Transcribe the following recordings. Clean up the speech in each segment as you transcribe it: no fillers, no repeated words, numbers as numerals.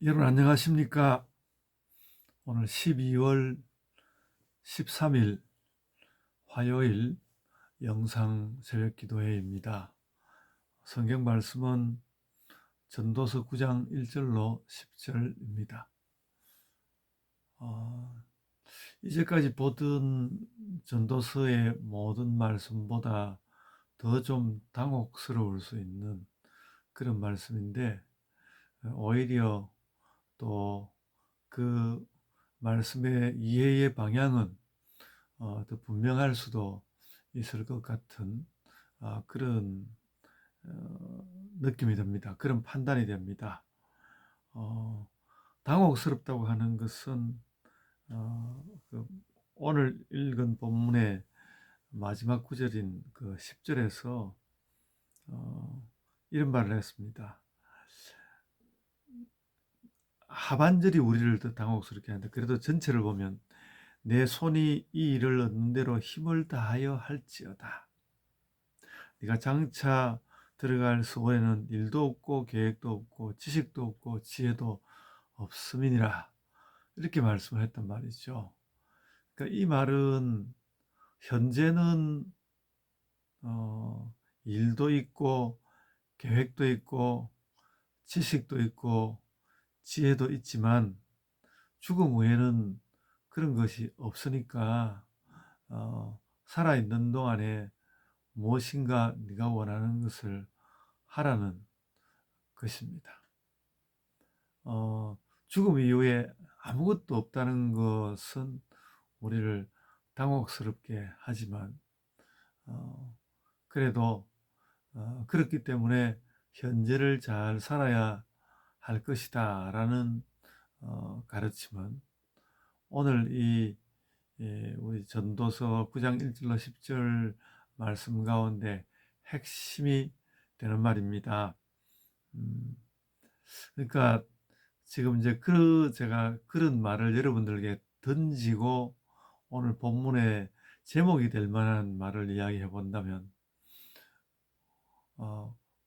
여러분 안녕하십니까? 오늘 12월 13일 화요일 영상 새벽 기도회입니다. 성경 말씀은 전도서 9장 1절로 10절입니다. 이제까지 보던 전도서의 모든 말씀보다 더 좀 당혹스러울 수 있는 그런 말씀인데, 오히려 또 그 말씀의 이해의 방향은 더 분명할 수도 있을 것 같은 그런 느낌이 듭니다. 그런 판단이 됩니다. 어, 당혹스럽다고 하는 것은 그 오늘 읽은 본문의 마지막 구절인 그 10절에서 이런 말을 했습니다. 하반절이 우리를 더 당혹스럽게 하는데, 그래도 전체를 보면 내 손이 이 일을 얻는 대로 힘을 다하여 할지어다. 네가 장차 들어갈 수고에는 일도 없고 계획도 없고 지식도 없고 지혜도 없음이니라. 이렇게 말씀을 했단 말이죠. 그러니까 이 말은 현재는 일도 있고 계획도 있고 지식도 있고 지혜도 있지만 죽음 후에는 그런 것이 없으니까 살아있는 동안에 무엇인가 네가 원하는 것을 하라는 것입니다. 죽음 이후에 아무것도 없다는 것은 우리를 당혹스럽게 하지만 그래도 그렇기 때문에 현재를 잘 살아야 할 것이다 라는 가르침은 오늘 이 우리 전도서 9장 1절로 10절 말씀 가운데 핵심이 되는 말입니다. 그러니까 지금 이제 제가 그런 말을 여러분들에게 던지고 오늘 본문의 제목이 될 만한 말을 이야기해 본다면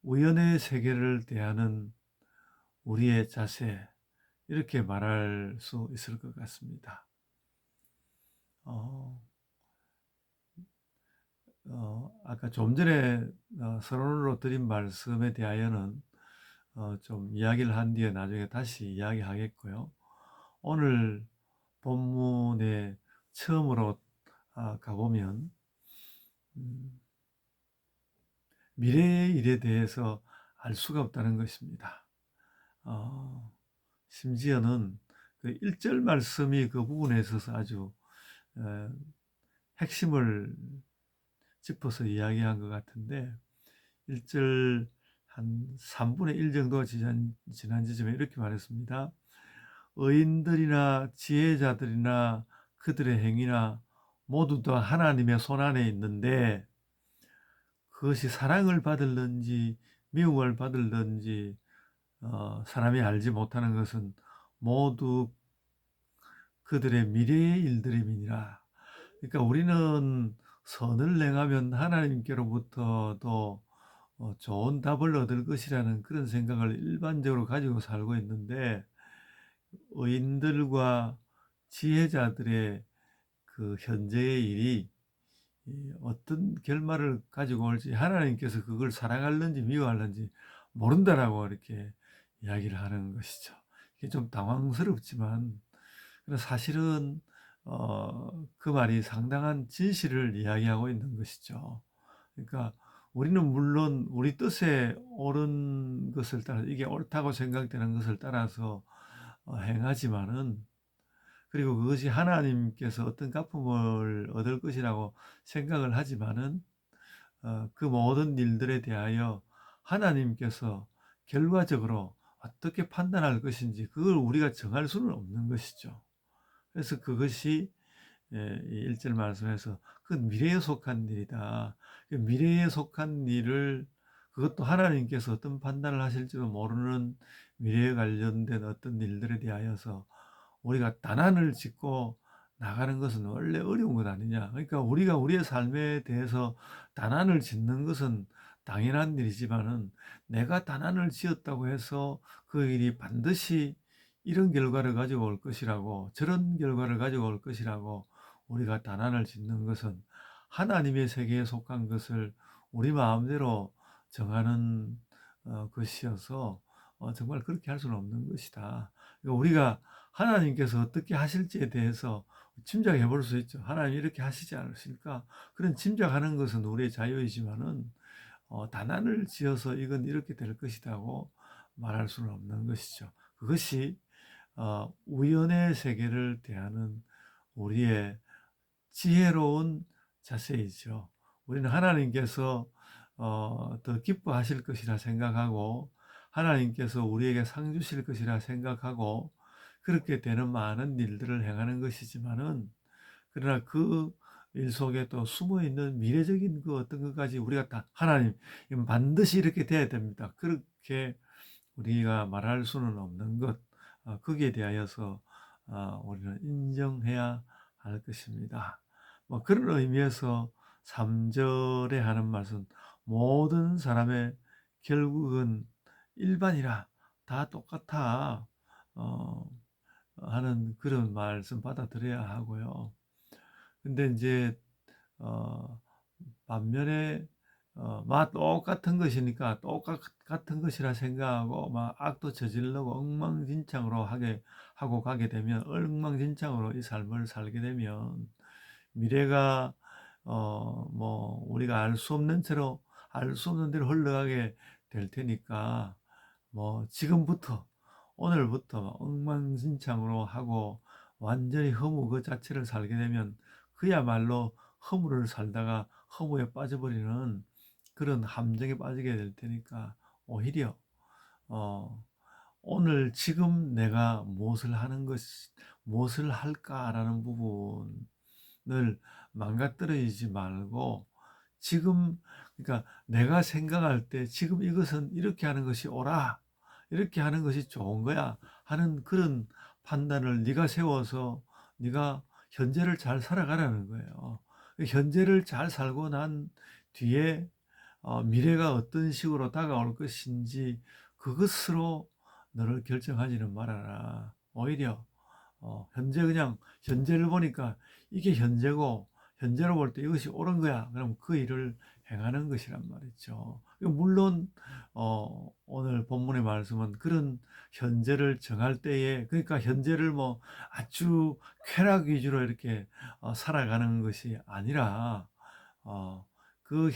우연의 세계를 대하는 우리의 자세, 이렇게 말할 수 있을 것 같습니다. 어, 아까 좀 전에 서론으로 드린 말씀에 대하여는 좀 이야기를 한 뒤에 나중에 다시 이야기하겠고요. 오늘 본문에 처음으로 가보면 미래의 일에 대해서 알 수가 없다는 것입니다. 심지어는 그 1절 말씀이 그 부분에 있어서 아주 핵심을 짚어서 이야기한 것 같은데, 1절 한 3분의 1 정도 지난 지점에 이렇게 말했습니다. 의인들이나 지혜자들이나 그들의 행위나 모두 다 하나님의 손안에 있는데 그것이 사랑을 받을는지 미움을 받을는지 사람이 알지 못하는 것은 모두 그들의 미래의 일들임이니라. 그러니까 우리는 선을 행하면 하나님께로부터도 좋은 답을 얻을 것이라는 그런 생각을 일반적으로 가지고 살고 있는데, 의인들과 지혜자들의 그 현재의 일이 어떤 결말을 가지고 올지 하나님께서 그걸 사랑하는지 미워하는지 모른다라고 이렇게 이야기를 하는 것이죠. 이게 좀 당황스럽지만 사실은 그 말이 상당한 진실을 이야기하고 있는 것이죠. 그러니까 우리는 물론 우리 뜻에 옳은 것을 따라 이게 옳다고 생각되는 것을 따라서 행하지만은, 그리고 그것이 하나님께서 어떤 갚음을 얻을 것이라고 생각을 하지만은 그 모든 일들에 대하여 하나님께서 결과적으로 어떻게 판단할 것인지 그걸 우리가 정할 수는 없는 것이죠. 그래서 그것이 1절 말씀에서 그 미래에 속한 일이다. 그 미래에 속한 일을, 그것도 하나님께서 어떤 판단을 하실지도 모르는 미래에 관련된 어떤 일들에 대하여서 우리가 단안을 짓고 나가는 것은 원래 어려운 것 아니냐. 그러니까 우리가 우리의 삶에 대해서 단안을 짓는 것은 당연한 일이지만은 내가 단안을 지었다고 해서 그 일이 반드시 이런 결과를 가지고 올 것이라고, 저런 결과를 가지고 올 것이라고 우리가 단안을 짓는 것은 하나님의 세계에 속한 것을 우리 마음대로 정하는 것이어서 정말 그렇게 할 수는 없는 것이다. 그러니까 우리가 하나님께서 어떻게 하실지에 대해서 짐작해 볼 수 있죠. 하나님 이렇게 하시지 않으실까? 그런 짐작하는 것은 우리의 자유이지만은 단안을 지어서 이건 이렇게 될 것이라고 말할 수는 없는 것이죠. 그것이 우연의 세계를 대하는 우리의 지혜로운 자세이죠. 우리는 하나님께서 더 기뻐하실 것이라 생각하고 하나님께서 우리에게 상 주실 것이라 생각하고 그렇게 되는 많은 일들을 행하는 것이지만은, 그러나 그 일 속에 또 숨어 있는 미래적인 그 어떤 것까지 우리가 다 하나님 이건 반드시 이렇게 돼야 됩니다, 그렇게 우리가 말할 수는 없는 것, 거기에 대하여서 우리는 인정해야 할 것입니다. 뭐 그런 의미에서 3절에 하는 말씀, 모든 사람의 결국은 일반이라 다 똑같아 어, 하는 그런 말씀 받아들여야 하고요. 근데 이제 어, 반면에 막 똑같은 것이니까 똑같은 것이라 생각하고 막 악도 저지르고 엉망진창으로 하고 가게 되면, 엉망진창으로 이 삶을 살게 되면 미래가 뭐 우리가 알 수 없는 대로 흘러가게 될 테니까, 뭐 지금부터 오늘부터 엉망진창으로 하고 완전히 허무 그 자체를 살게 되면 그야말로 허무를 살다가 허무에 빠져버리는 그런 함정에 빠지게 될 테니까, 오히려 어, 오늘 지금 내가 무엇을 할까라는 부분을 망가뜨리지 말고, 지금, 그러니까 내가 생각할 때 지금 이것은 이렇게 하는 것이 옳아, 이렇게 하는 것이 좋은 거야 하는 그런 판단을 네가 세워서 네가 현재를 잘 살아가라는 거예요. 현재를 잘 살고 난 뒤에 미래가 어떤 식으로 다가올 것인지 그것으로 너를 결정하지는 말아라. 오히려 현재, 그냥 현재를 보니까 이게 현재고 현재로 볼 때 이것이 옳은 거야, 그럼 그 일을 행하는 것이란 말이죠. 물론 오늘 본문의 말씀은 그런 현재를 정할 때에, 그러니까 현재를 뭐 아주 쾌락 위주로 이렇게 살아가는 것이 아니라, 어, 그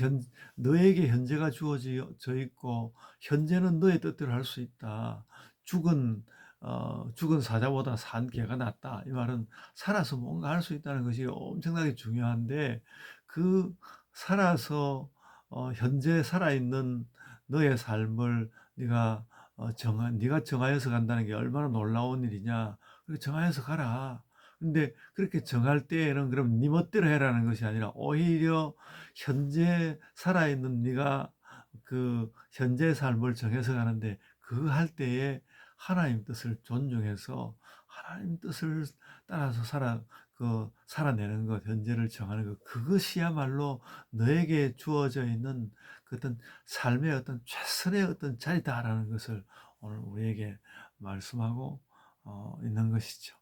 너에게 현재가 주어져 있고 현재는 너의 뜻대로 할 수 있다. 죽은 죽은 사자보다 산 개가 낫다, 이 말은 살아서 뭔가 할 수 있다는 것이 엄청나게 중요한데, 그 살아서 현재 살아있는 너의 삶을 네가 정하여서 간다는 게 얼마나 놀라운 일이냐. 그렇게 정하여서 가라. 근데 그렇게 정할 때에는 그럼 네 멋대로 해라는 것이 아니라, 오히려 현재 살아있는 네가 그 현재 삶을 정해서 가는데, 그거 할 때에 하나님 뜻을 존중해서 하나님 뜻을 따라서 살아내는 것, 현재를 정하는 것, 그것이야말로 너에게 주어져 있는 그 어떤 삶의 어떤 최선의 어떤 자리다라는 것을 오늘 우리에게 말씀하고 있는 것이죠.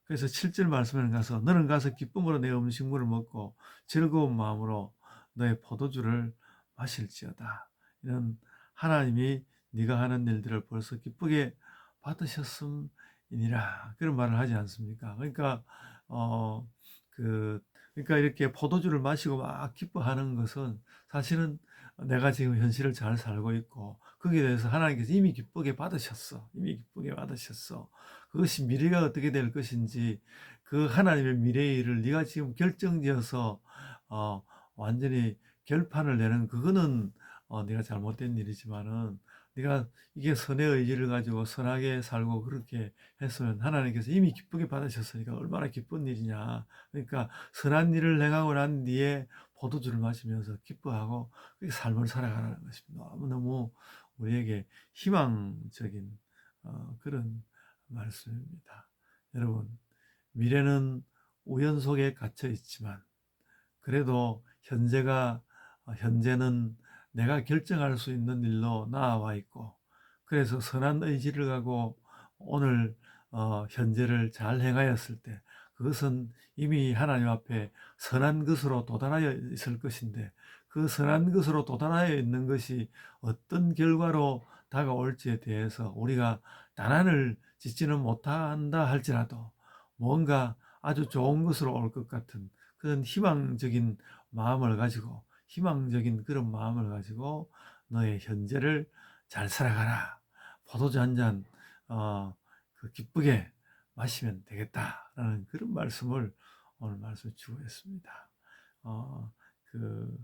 그래서 7절 말씀에 가서 너는 가서 기쁨으로 내 음식물을 먹고 즐거운 마음으로 너의 포도주를 마실지어다. 이런 하나님이 네가 하는 일들을 벌써 기쁘게 받으셨음이니라, 그런 말을 하지 않습니까? 그러니까 어, 그러니까 이렇게 포도주를 마시고 막 기뻐하는 것은 사실은 내가 지금 현실을 잘 살고 있고 거기에 대해서 하나님께서 이미 기쁘게 받으셨어. 이미 기쁘게 받으셨어. 그것이 미래가 어떻게 될 것인지, 그 하나님의 미래의 일을 네가 지금 결정지어서 어, 완전히 결판을 내는, 그거는 네가 잘못된 일이지만은, 네가 이게 선의 의지를 가지고 선하게 살고 그렇게 했으면 하나님께서 이미 기쁘게 받으셨으니까 얼마나 기쁜 일이냐. 그러니까 선한 일을 행하고 난 뒤에 포도주를 마시면서 기뻐하고 그렇게 삶을 살아가는 것입니다. 너무너무 우리에게 희망적인 그런 말씀입니다. 여러분, 미래는 우연 속에 갇혀 있지만 그래도 현재는 내가 결정할 수 있는 일로 나아와 있고, 그래서 선한 의지를 가고 오늘 현재를 잘 행하였을 때 그것은 이미 하나님 앞에 선한 것으로 도달하여 있을 것인데, 그 선한 것으로 도달하여 있는 것이 어떤 결과로 다가올지에 대해서 우리가 단안을 짓지는 못한다 할지라도 뭔가 아주 좋은 것으로 올 것 같은 그런 희망적인 마음을 가지고, 희망적인 그런 마음을 가지고 너의 현재를 잘 살아가라. 포도주 한 잔 기쁘게 마시면 되겠다라는 그런 말씀을 오늘 말씀 주고 있습니다. 어, 그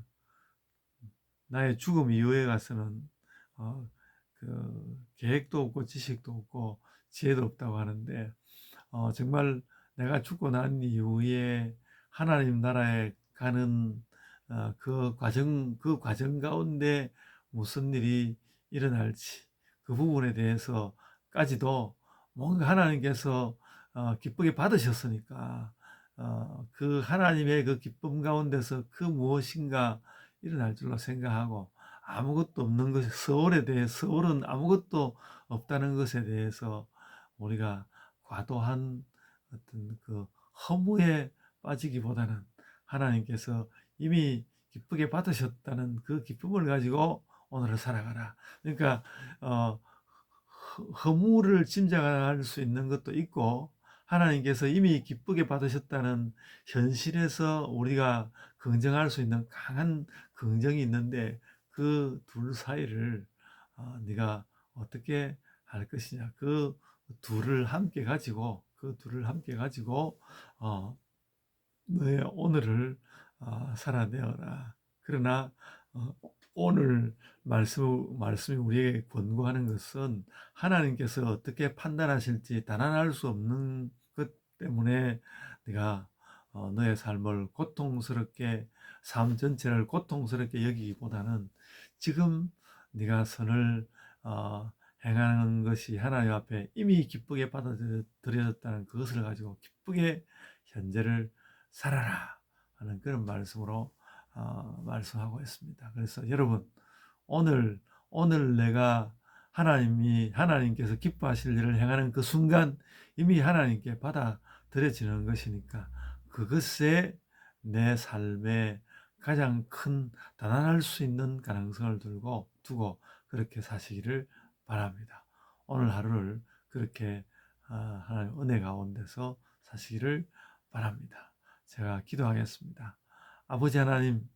나의 죽음 이후에 가서는 어, 계획도 없고 지식도 없고 지혜도 없다고 하는데, 정말 내가 죽고 난 이후에 하나님 나라에 가는 그 과정 가운데 무슨 일이 일어날지, 그 부분에 대해서까지도 뭔가 하나님께서 기쁘게 받으셨으니까 그 하나님의 그 기쁨 가운데서 그 무엇인가 일어날 줄로 생각하고, 아무것도 없는 것, 서울은 아무것도 없다는 것에 대해서 우리가 과도한 어떤 그 허무에 빠지기보다는 하나님께서 이미 기쁘게 받으셨다는 그 기쁨을 가지고 오늘을 살아가라. 그러니까 어, 허무를 짐작할 수 있는 것도 있고, 하나님께서 이미 기쁘게 받으셨다는 현실에서 우리가 긍정할 수 있는 강한 긍정이 있는데, 그 둘 사이를 네가 어떻게 할 것이냐, 그 둘을 함께 가지고 너의 오늘을 살아내어라. 그러나 어, 오늘 말씀이 우리에게 권고하는 것은 하나님께서 어떻게 판단하실지 단언할 수 없는 것 때문에 네가 너의 삶을 고통스럽게, 삶 전체를 고통스럽게 여기기보다는 지금 네가 선을 어, 행하는 것이 하나님 앞에 이미 기쁘게 받아들여졌다는 그것을 가지고 기쁘게 현재를 살아라 하는 그런 말씀으로 말씀하고 있습니다. 그래서 여러분, 오늘 내가 하나님께서 기뻐하실 일을 행하는 그 순간 이미 하나님께 받아들여지는 것이니까, 그것에 내 삶에 가장 큰 단안할 수 있는 가능성을 두고 그렇게 사시기를 바랍니다. 오늘 하루를 그렇게 하나님 은혜 가운데서 사시기를 바랍니다. 제가 기도하겠습니다. 아버지 하나님,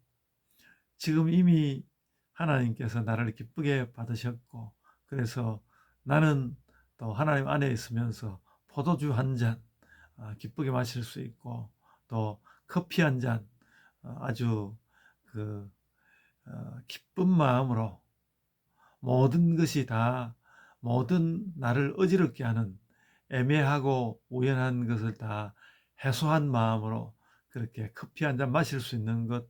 지금 이미 하나님께서 나를 기쁘게 받으셨고, 그래서 나는 또 하나님 안에 있으면서 포도주 한 잔 기쁘게 마실 수 있고, 또 커피 한 잔 아주 그 기쁜 마음으로 모든 나를 어지럽게 하는 애매하고 우연한 것을 다 해소한 마음으로 그렇게 커피 한 잔 마실 수 있는 것,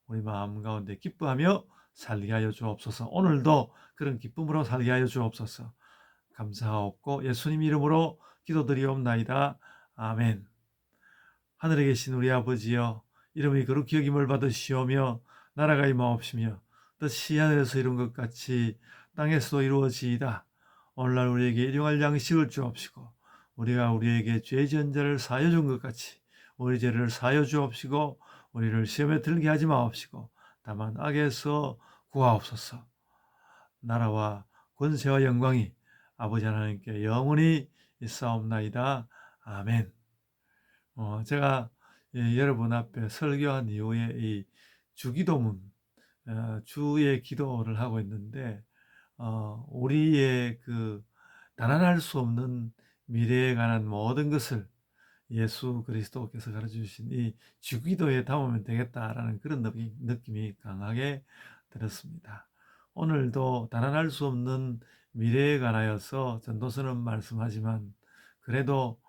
우리 마음 가운데 기뻐하며 살게 하여 주옵소서. 오늘도 그런 기쁨으로 살게 하여 주옵소서. 감사하옵고 예수님 이름으로 기도드리옵나이다. 아멘. 하늘에 계신 우리 아버지여, 이름이 거룩히 여김을 받으시오며 나라가 임하옵시며 뜻이 하늘에서 이룬 것 같이 땅에서도 이루어지이다. 오늘날 우리에게 일용할 양식을 주옵시고, 우리가 우리에게 죄 지은 자를 사하여 준 것 같이 우리 죄를 사하여 주옵시고, 우리를 시험에 들게 하지 마옵시고 다만 악에서 구하옵소서. 나라와 권세와 영광이 아버지 하나님께 영원히 있사옵나이다. 아멘. 제가 여러분 앞에 설교한 이후에 이 주기도문, 주의 기도를 하고 있는데, 우리의 그 단언할 수 없는 미래에 관한 모든 것을 예수 그리스도께서 가르쳐 주신 이 주기도에 담으면 되겠다라는 그런 느낌이 강하게 들었습니다. 오늘도 단언할 수 없는 미래에 관하여서 전도서는 말씀하지만, 그래도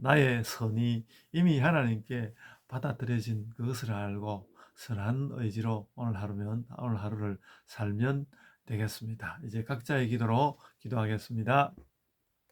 나의 선이 이미 하나님께 받아들여진 그것을 알고 선한 의지로 오늘 하루를 살면 되겠습니다. 이제 각자의 기도로 기도하겠습니다.